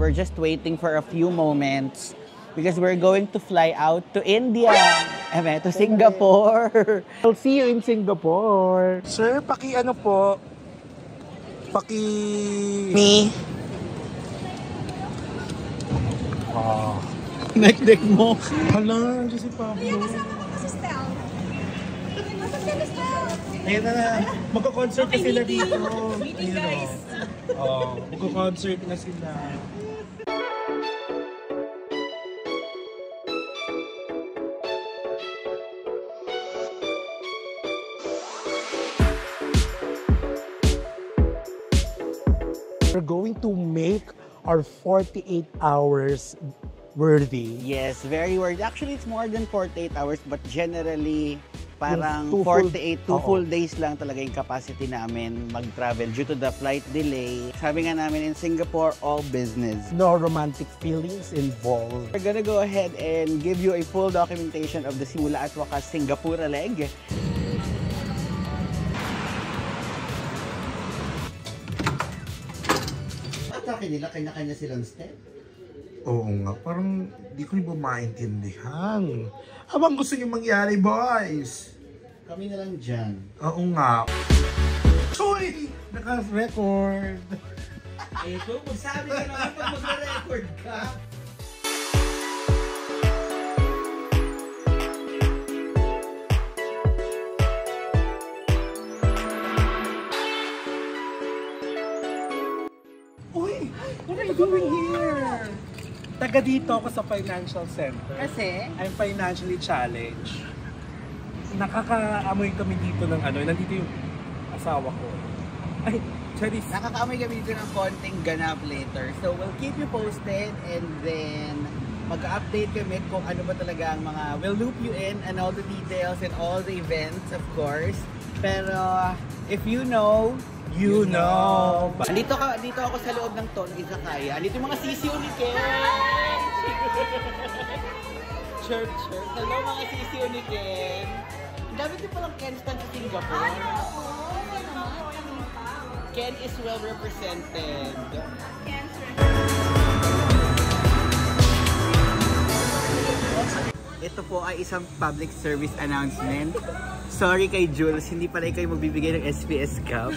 we're just waiting for a few moments because we're going to fly out to India. To Singapore. I'll see you in Singapore. Sir, ano po? Me. Nek-nek mo. Hala, nandiyan si Pablo. Ayan na, magko-concert na sila dito. Meeting guys. Magko-concert na sila. We're going to make our 48 hours worthy. Yes, very worthy. Actually, it's more than 48 hours, but generally, parang Two 48, two full days lang talaga yung capacity namin mag-travel due to the flight delay. Sabi nga namin in Singapore, all business. No romantic feelings involved. We're gonna go ahead and give you a full documentation of the simula at wakas Singapore leg. Atake nila, kanya-kanya silang step. Oo nga, parang di ko rin maintindihan. Abang gusto niyo mangyari, boys? Kami na lang dyan. Oo nga. Uy! Naka-record. Ito, magsabi ka naman pag mag-record ka. Uy! What are you doing here? Taga dito ako sa financial center. Kasi? I'm financially challenged. Nakakaamoy kami dito ng ano, nandito yung asawa ko. Ay, Charis. Nakakaamoy kami dito ng konting ganap later. So we'll keep you posted and then mag-update kami kung ano ba talaga ang mga, we'll loop you in and all the details and all the events, of course. Pero if you know, you know. Dito ako sa loob ng Tono Izakaya. Dito yung mga sisiw ni Ken. Chirp. Hello mga sisiw ni Ken. Dami din palang Ken stand sa Singapore. Ken is well represented. Ito po ay isang public service announcement. Sorry kay Jules, hindi pala kayo magbibigay ng SPS Cup.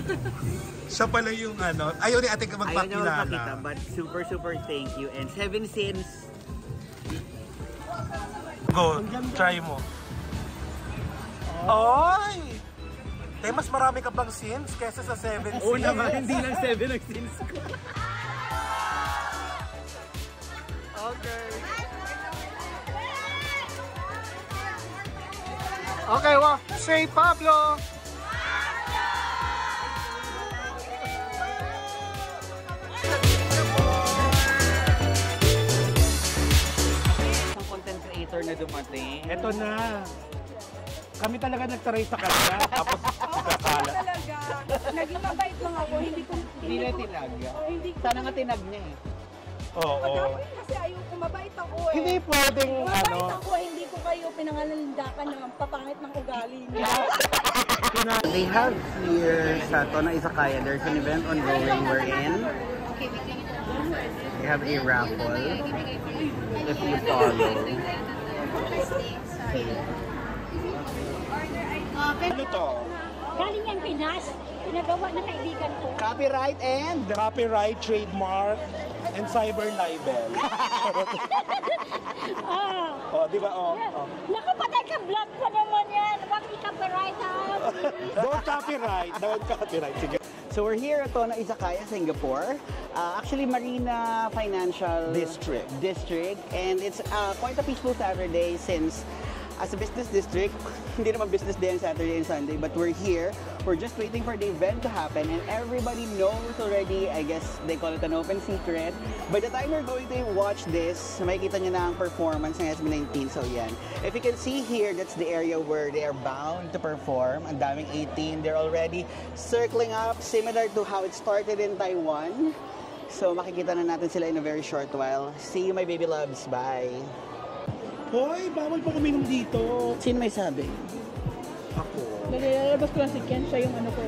Siya pala yung ano, ayaw ni ate ka magpakilala. Ayaw niya magpakita, but super thank you. And 7 sins. Go, try mo. Oy! Mas marami ka bang sins kesa sa 7 sins? Oo naman, hindi lang 7 ang sins ko. Okay. Okay, well, say Pablo! Isang content creator na dumating. Ito na. Kami talaga nagtaray sa kanya, tapos ikakala. Talaga. Naging mabait lang ako. Hindi na tinag. Sana nga tinag niya eh. Oo. Kasi ayoko, mabait ako eh. Hindi pwedeng Mabait ako, hindi ko kayo pinangalandakan ng papangit ng ugali niya. They have here sa Tono Izakaya, there's an event ongoing wherein they have a raffle if you follow. Ano to? Galing yan Pinas, pinagawa ng kaibigan ko. Copyright and Copyright, trademark, and cyber libel. Oh, di ba? Oh. Naku, patay ka, vlog pa naman yan. Huwag i-copyright ha. Don't copyright. Sige. so we're here at Tono Izakaya, Singapore. Actually, Marina Financial District, and it's quite a peaceful Saturday since as a business district, hindi naman business day on Saturday and Sunday, but we're here. We're just waiting for the event to happen and everybody knows already, I guess they call it an open secret. By the time you're going to watch this, makikita nyo na ang performance ng SB19. So yan. If you can see here, that's the area where they are bound to perform. Ang daming 18. They're already circling up, similar to how it started in Taiwan. So makikita na natin sila in a very short while. See you, my baby loves. Bye! Hoy, bawal po kuminom dito. Sino may sabi? Ako. Lalabas ko lang si Ken, siya yung ano ko.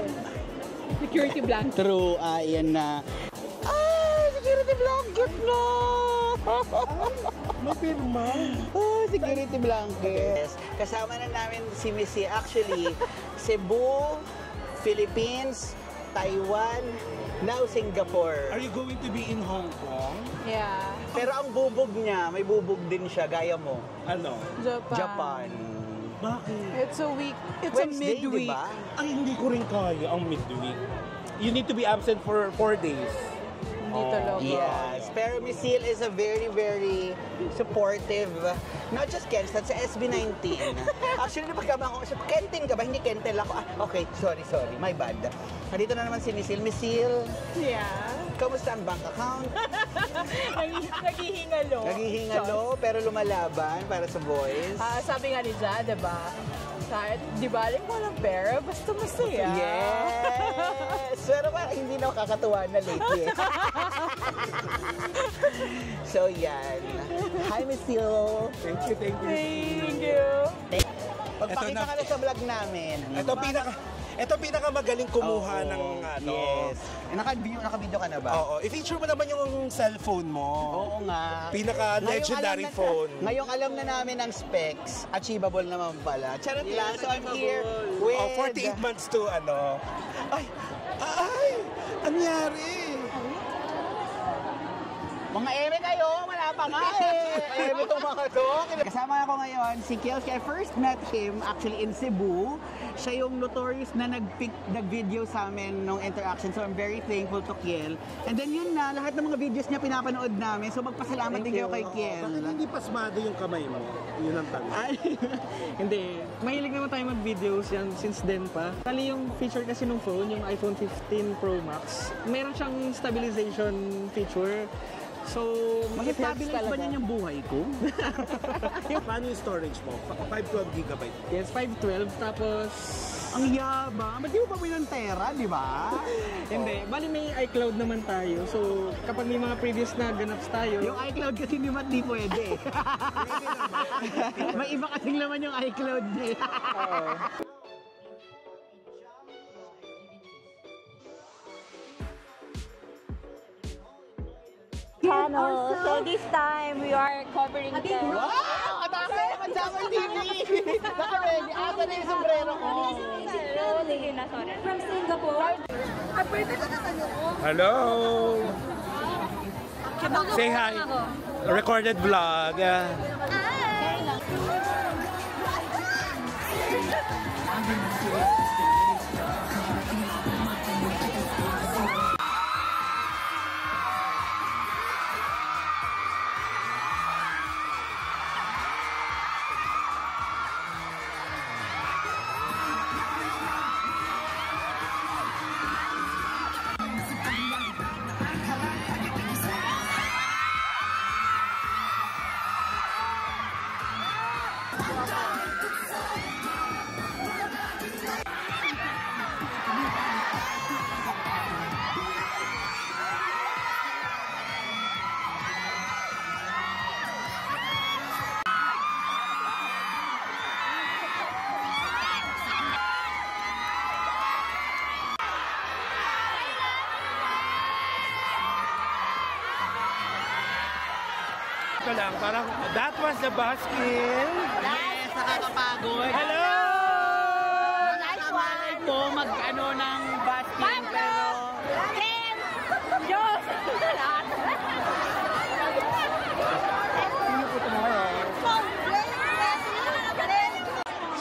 Security blanket. True, yan na. Security security blanket na! May pirma. Oh, security blanket. Kasama na namin si Missy. Actually, Cebu, Philippines, Taiwan, now Singapore. Are you going to be in Hong Kong? Yeah. Pero ang bubog niya, may bubog din siya, gaya mo. Ano? Japan. Bakit? It's a week. It's Wednesday, a midweek. diba? Ay, hindi ko rin kaya ang midweek. You need to be absent for 4 days. Hindi talaga. Yes, pero Miss Seal is a very, very supportive, not just Kens, that's sa SB19. Actually, pagkama ko, Kenting ka ba? Hindi Kentel ako. Ah, okay, sorry, my bad. Dito na naman si Miss Seal. Miss Seal, Yeah. kamusta ang bank account? Naghihingalo. Naghihingalo, pero lumalaban para sa boys. Sabi nga ni Ja, diba? Di ba, alam mo walang pera, basta masaya. Yes! Pero parang hindi na nakakatuwa na lately. So, yan. Hi, Miss Seal. Thank you, thank you. Thank you. Pagpakita ka na sa vlog namin. Ito pinakamagaling kumuha ng ano. Yes. Naka-video ka na ba? Oo. I-feature mo naman yung cellphone mo. Oo nga. Pinaka-legendary phone. Ngayong alam na namin ang specs, achievable naman pala. Charot lang. So I'm here with... 48 months to ano. Ay! Anyari? Mga eme kayo, wala pa nga eh. Eme itong mga to. Kasama ako ngayon si Kels. I first met him actually in Cebu. Siya yung notorious na nag-video sa amin nung interaction. So I'm very thankful to Kiel. And then yun na, lahat ng mga videos niya pinapanood namin. So magpasalamat din kayo kay Kiel. Bakit hindi pasmado yung kamay mo? Yun ang tanong. Ay, hindi. Mahilig naman tayo mag-videos yan since then pa. Tali yung feature kasi nung phone, yung iPhone 15 Pro Max, meron siyang stabilization feature. So, Mag-stabilize ba niyan yung buhay ko? Paano yung storage mo? 512 gigabyte. yes, 512. Tapos, Ang yabang. Ba't di mo pa pinantera, di ba? hindi. Bali may iCloud naman tayo. So, kapag may mga previous na ganaps tayo, Yung iCloud kasi ni Matt di pwede. May iba kasing laman yung iCloud niya. Channel. So this time we are covering the... Wow! Atake naman sa akin TV! Naka-ready. Asa na yung sombrero ko? Sige na, sorry. From Singapore. Hello! Say hi. Recorded vlog. Ito lang, parang that was the basket. Yes, nakakapagod. Hello! Nice one! Po, mag-ano ng basking, pero... Ken! Diyos!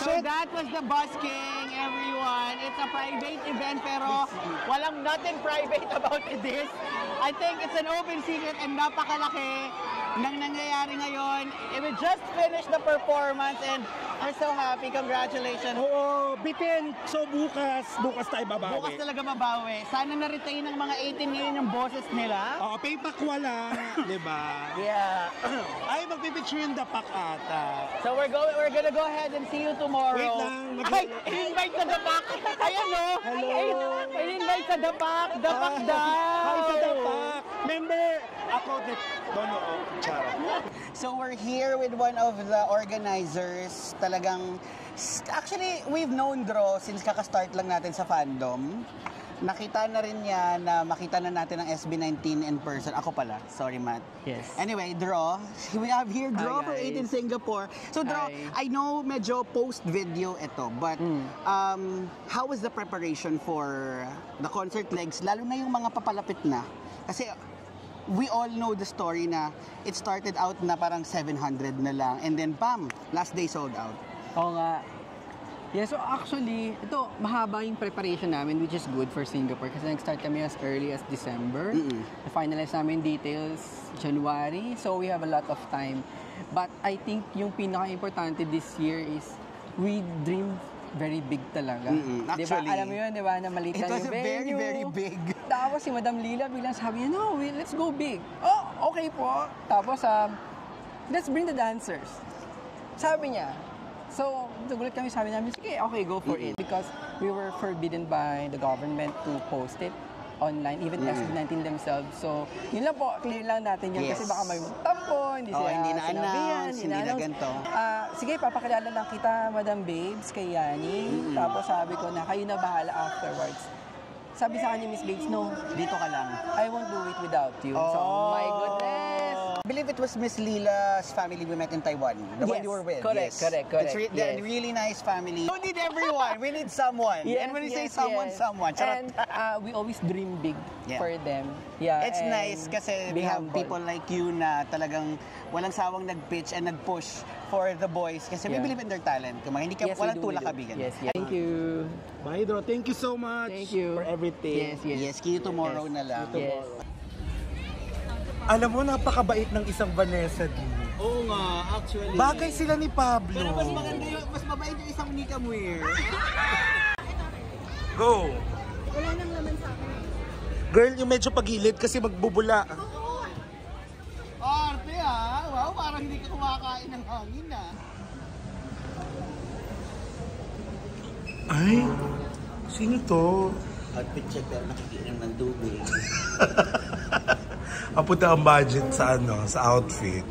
So that was the busking, everyone. It's a private event, pero walang nothing private about this. I think it's an open secret and napakalaki ng nangyayari ngayon. We just finished the performance and I'm so happy. Congratulations. Oo, bitin. So bukas tayo babawi. Bukas talaga mabawi. Sana na-retain ng mga 18 ngayon yung boses nila. Oo, payback wala, di ba? Yeah. Ay, magpipicture yung dapak ata. So we're gonna go ahead and see you tomorrow. Wait lang, Ay, in-invite sa dapak. Ayan o. Hello. In-invite sa dapak. Dapak daw. Hi sa dapak. Member, ako, Dono, Chara. So we're here with one of the organizers. Talagang, actually, we've known Dro since kakastart lang natin sa fandom. nakita na rin niya na makita na natin ang SB19 in person. Ako pala. Sorry, Matt. Yes. Anyway, Draw. We have here Draw Hi, for 8 in guys. Singapore. So, Draw, I Hi. know medyo post-video ito, but how was the preparation for the concert legs, lalo na yung mga papalapit na? Kasi we all know the story na it started out na parang 700 na lang, and then bam, last day sold out. Oo nga. Yeah, so actually, ito, mahaba yung preparation namin, which is good for Singapore kasi nag-start kami as early as December. Na-finalize namin details January, so we have a lot of time. But I think yung pinaka-importante this year is we dream very big talaga. Actually, diba? Alam mo yun, diba, na maliit it lang was yung very, venue. very big. Tapos si Madam Lila biglang sabi niya, no, let's go big. Oh, okay po. Tapos, let's bring the dancers. Sabi niya. So, nagulat kami, sabi namin, sige, okay, go for it. Because we were forbidden by the government to post it online, even SB19 themselves. So, yun lang po, clear lang natin yun. Yes. Kasi baka may tampo, hindi sila hindi na-announce, hindi na ganito. Sige, papakilala lang kita, Madam Babes, kay Yani. Tapos sabi ko na, kayo na bahala afterwards. Sabi sa kanya, Miss Babes, no, Dito ka lang. I won't do it without you. So, my goodness! I believe it was Miss Lila's family we met in Taiwan. The one Yes, you were with. correct, correct. It's they're a Yes. really nice family. We need everyone. We need someone. And when we say someone, someone. Charot. And we always dream big Yeah. for them. Yeah, It's and nice kasi we be have humble. people like you na talagang walang sawang nag-pitch and nag-push for the boys kasi we Yeah. believe in their talent. Kung hindi ka, Yes, we walang do, we tulak do. kabigan. Yes, yes. Thank you. Bye, Dro. Thank you so much Thank you. for everything. Yes, yes. Yes, see you tomorrow Yes. na lang. Yes. Alam mo, napakabait ng isang Vanessa D. Oo nga, actually. Bagay sila ni Pablo. Pero mas maganda yung, mas mabait yung isang Nika Muir. Go! Wala nang laman sa akin. Girl, yung medyo pagilid kasi magbubula. Arte ah! Wow, parang hindi ka kumakain ng hangin ah. Ay, sino to? Outfit check pero nakikinom ng tubig. Apunta ang budget sa sa outfit.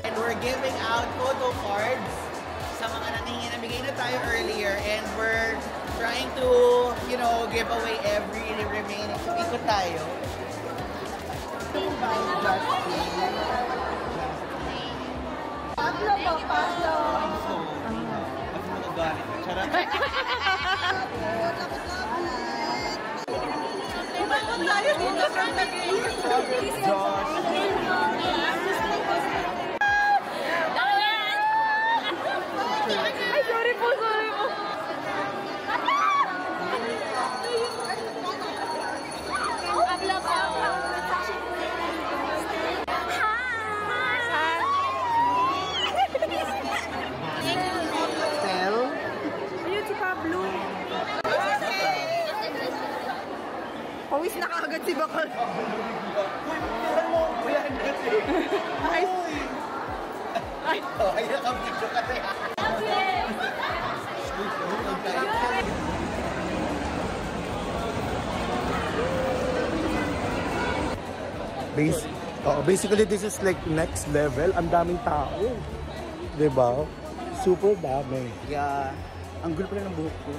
And we're giving out photo cards sa mga naningin. Nabigay na tayo earlier and we're trying to, you know, give away every remaining. So, ikot tayo. Pablo po, Pablo. Mas magagalit. Charot. Bakit tayo dito sa Ay, sorry po, sorry po. Pablo po. Stel? Ayun si Pablo. Pawis na kaagad si Bakal. Ay, nakabidyo ka na. Basically, this is like next level. Ang daming tao. Diba? Super dami. Yeah. Ang gulo pala ng buhok ko.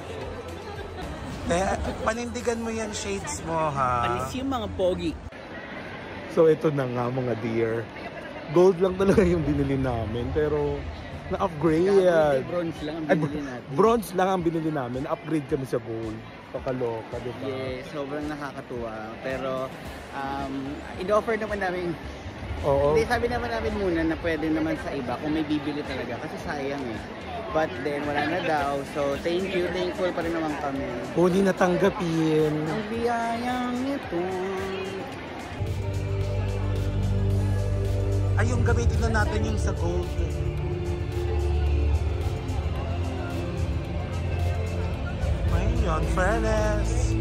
Panindigan mo yan shades mo, ha? Alis yung mga pogi. So, ito na nga, mga dear. Gold lang talaga yung binili namin. Pero, na-upgrade. Bronze lang ang Ay, binili natin. bronze lang ang binili namin. Na-upgrade kami sa gold. Pakaloka, diba? Yes, sobrang nakakatuwa. Pero, in-offer naman namin, Oo. hindi, sabi naman namin muna na pwede naman sa iba kung may bibili talaga. Kasi sayang eh. But then, wala na daw. So, thankful pa rin naman kami. Huli na tanggapin. Ang biyayang ito. Ay, yung gamitin na natin yung sa gold. Ayun, fairness.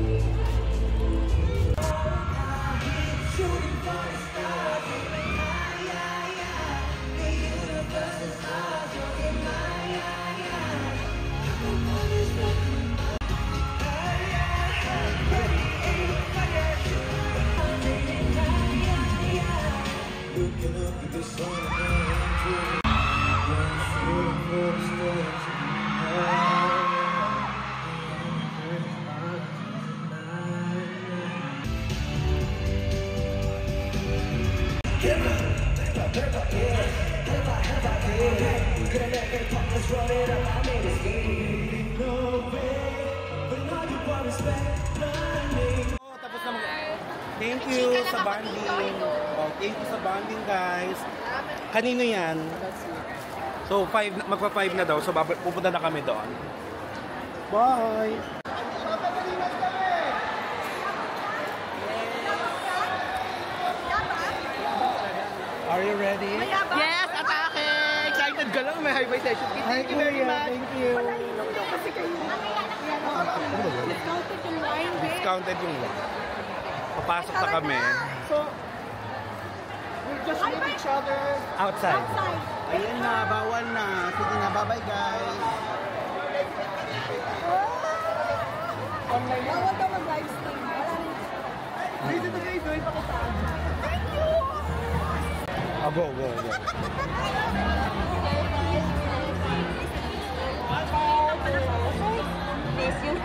Tapos na thank you sa bonding. Oh, thank you sa bonding, guys. Kanino yan? So, magpa-5 na daw. So, pupunta na kami doon. Bye! Are you ready? Yes, atake! Excited ka lang, may high session. Thank you very much. Thank you. Discounted yung wine, babe. Discounted yung wine. Papasok na kami. So, we're just with each other. Outside. Outside. Ayan na, bawal na. Sige na, bye-bye guys. Bawal ka mag-live stream. Wala rin. Dito na kayo, doon pa kita. Thank you! Go. Miss you.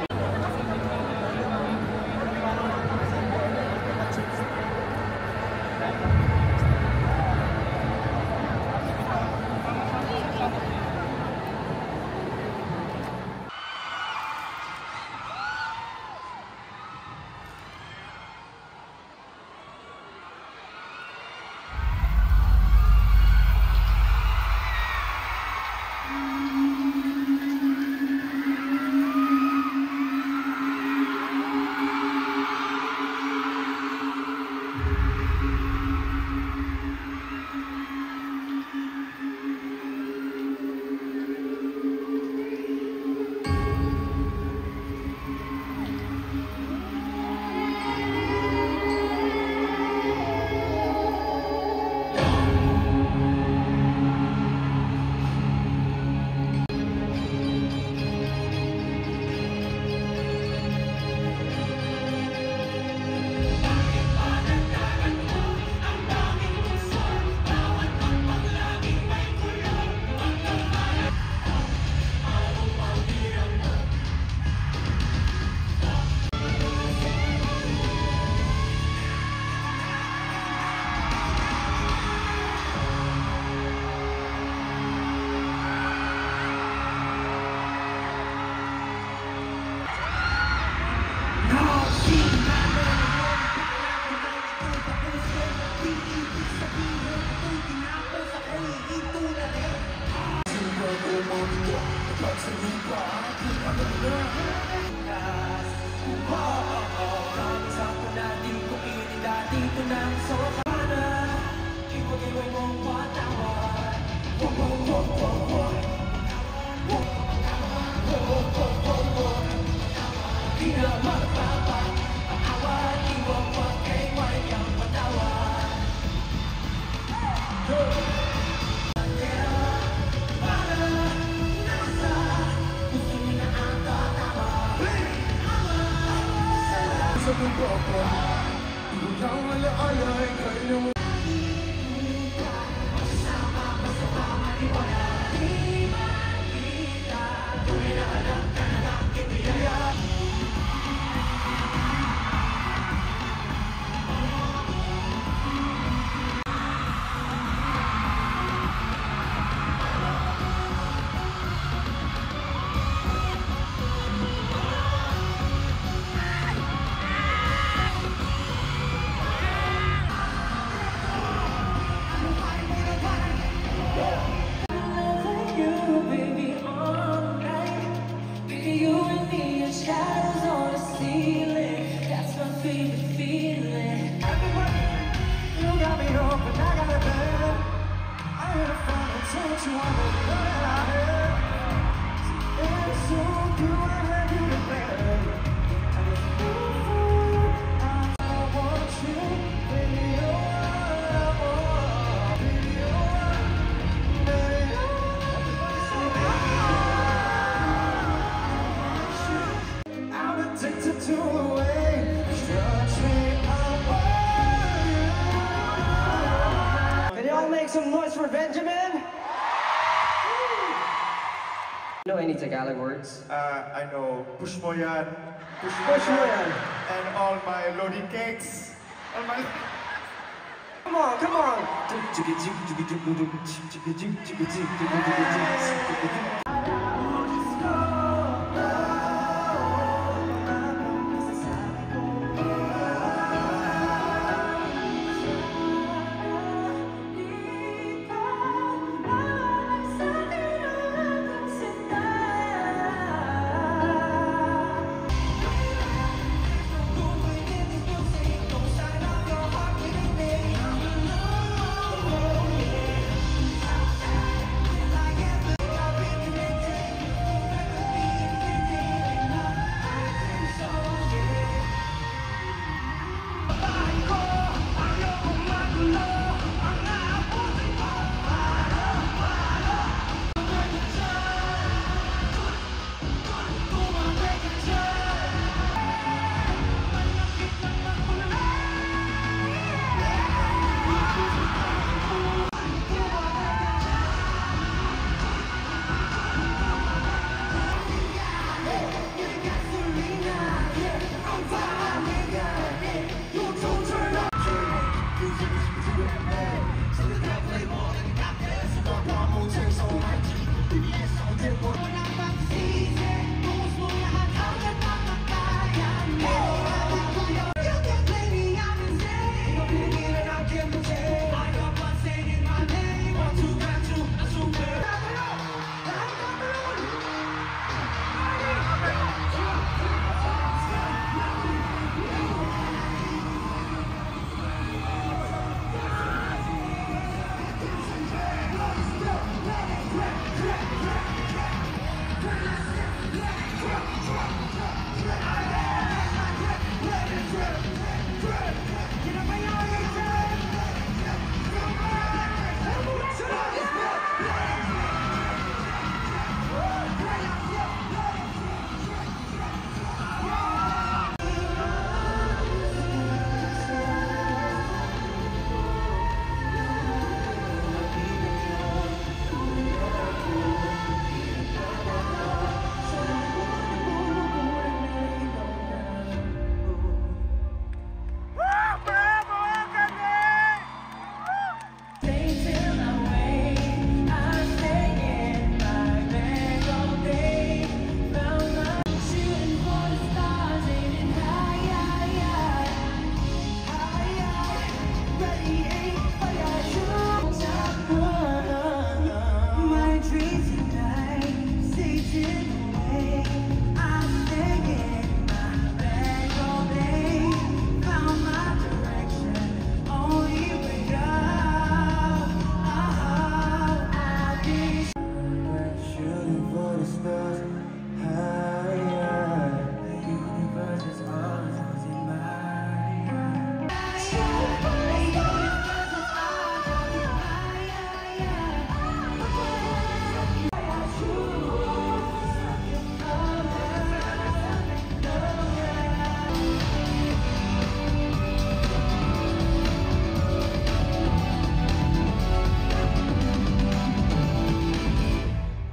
some noise for Benjamin? Know any Tagalog words? I know push mo yan, Push mo yan. and all my loading cakes. All my... Come on, come on!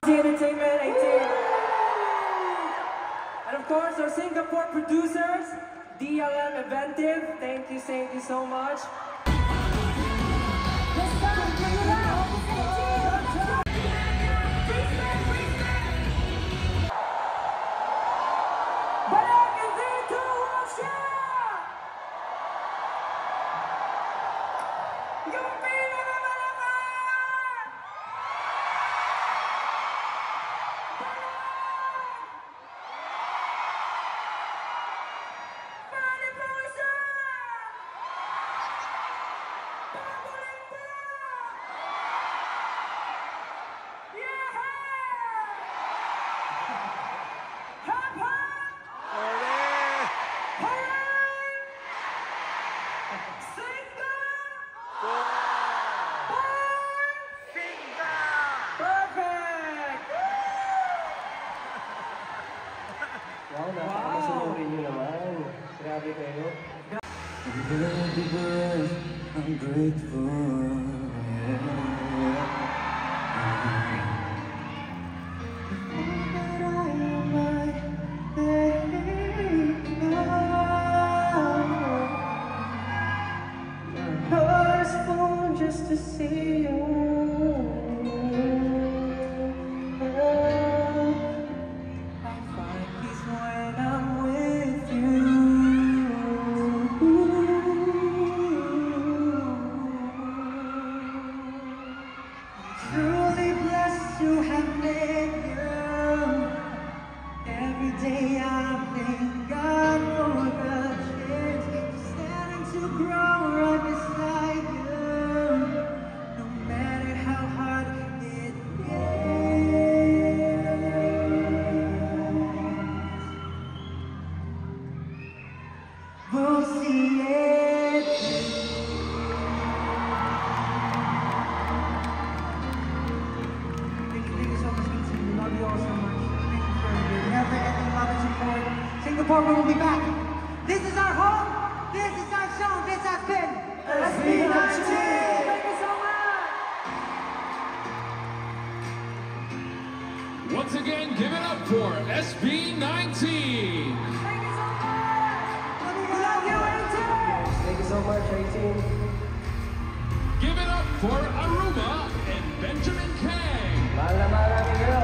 Entertainment 18. And of course, our Singapore producers, DLM Inventive. Thank you so much. see you. I find peace when I'm with you. Truly blessed to have met you. Every day I thank God for the chance to stand and to grow right beside you. No matter how hard it gets, we'll see it through. Thank you so much, Vincent. We love you all so much. Thank you for your never-ending love and support. Singapore will be back. This is our home. This is our show. This has been SB19. Thank you so much. Once again, give it up for SB19. Thank you so much. We love you, 18. Thank you so much, 18. Give it up for Aruma and Benjamin Kang. Mahal na mahal namin kayo.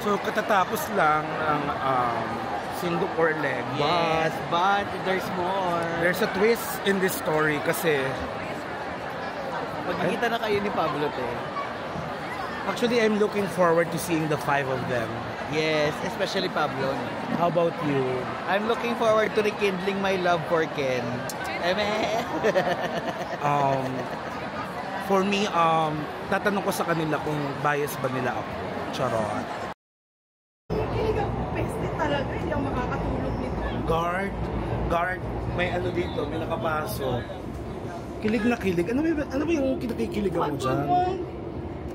So katatapos lang ang Singapore leg. Yes, but there's more. There's a twist in this story kasi Magkikita na kayo ni Pablo, te. actually I'm looking forward to seeing the 5 of them. Yes, especially Pablo. How about you? I'm looking forward to rekindling my love for Ken. For me, tatanong ko sa kanila kung bias ba nila ako. Charot. Peste talaga, hindi ako makakatulog nito. Guard, may ano dito, may nakapasok. Kilig na kilig. Ano ba yung kinakikiligan mo dyan?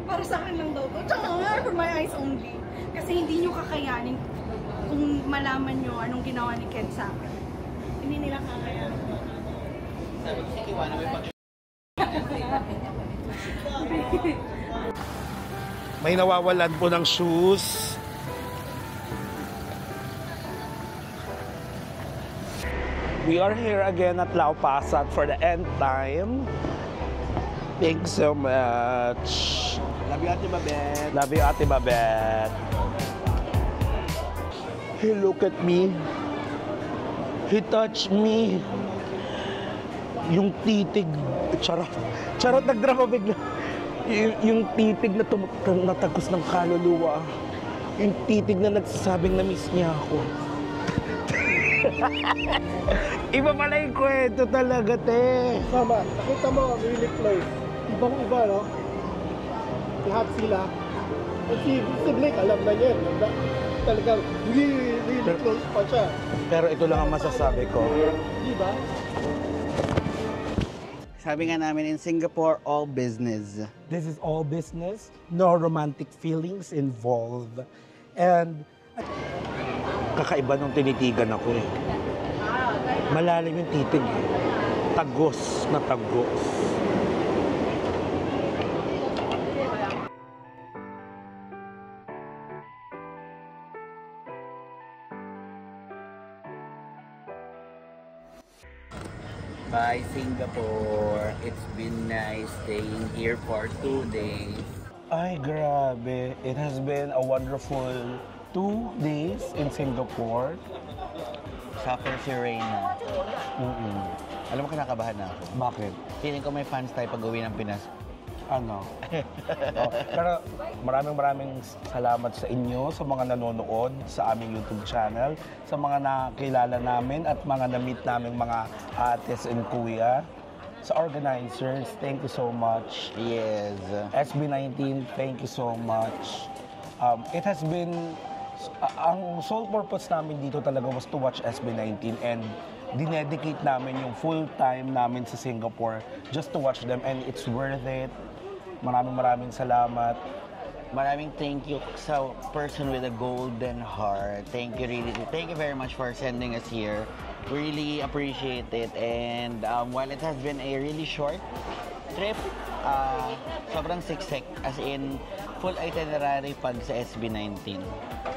Para sa akin lang daw to. Tsaka nga, for my eyes only. Kasi hindi nyo kakayanin kung malaman nyo anong ginawa ni Ken sa akin. Hindi nila kakayanin. May nawawalan po ng shoes. We are here again at Lau Pa Sat for the end time. Thanks so much. Love you, Ate Babette. Love you, Ate Babette. He look at me. He touched me. Yung titig. Charot, nagdrama bigla. Yung titig na natagos ng kaluluwa. Yung titig na nagsasabing na miss niya ako. Iba pala yung kwento talaga, te. Sama, nakita mo, really close. Ibang-iba, no? Lahat sila. At si Blake, alam na niya. Talagang really close pa siya. Pero ito lang ang masasabi ko. Di ba? Sabi nga namin, in Singapore, all business. This is all business, no romantic feelings involved. And kakaiba nung tinitigan ako eh. Malalim yung titig eh. Tagos na tagos. Bye, Singapore. It's been nice staying here for 2 days. Ay, grabe. It has been a wonderful 2 days in Singapore. Suffer si Reyna. Alam mo, kinakabahan na ako. Bakit? Feeling ko may fans tayo pag-uwi ng Pinas. Ano? Pero maraming salamat sa inyo, sa mga nanonood sa aming YouTube channel, sa mga nakilala namin at mga na-meet namin mga ates and kuya. Sa organizers, thank you so much. Yes. SB19, thank you so much. It has been, ang sole purpose namin dito talaga was to watch SB19 and dinedicate namin yung full time namin sa Singapore just to watch them and it's worth it. Maraming salamat. Maraming thank you sa person with a golden heart. Thank you really. Thank you very much for sending us here. Really appreciate it. And while it has been a really short trip, sobrang siksik. As in, full itinerary pag sa SB19.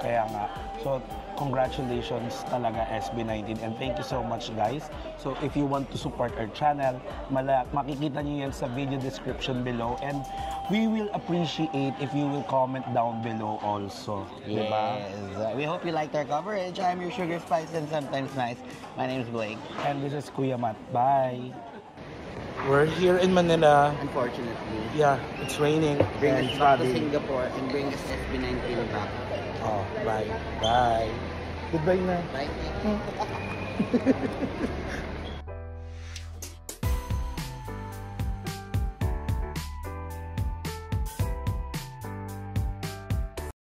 Kaya nga. So, congratulations talaga SB19 and thank you so much guys. So, if you want to support our channel, makikita nyo yan sa video description below and we will appreciate if you will comment down below also. Yes. Diba? We hope you liked our coverage. I'm your Sugar Spice and sometimes nice. My name is Blake. And this is Kuya Matt. Bye! We're here in Manila. Unfortunately. Yeah, it's raining. Bring and us back to flooding. Singapore and bring us SB19 back. Oh, bye. Bye. Goodbye na. Bye.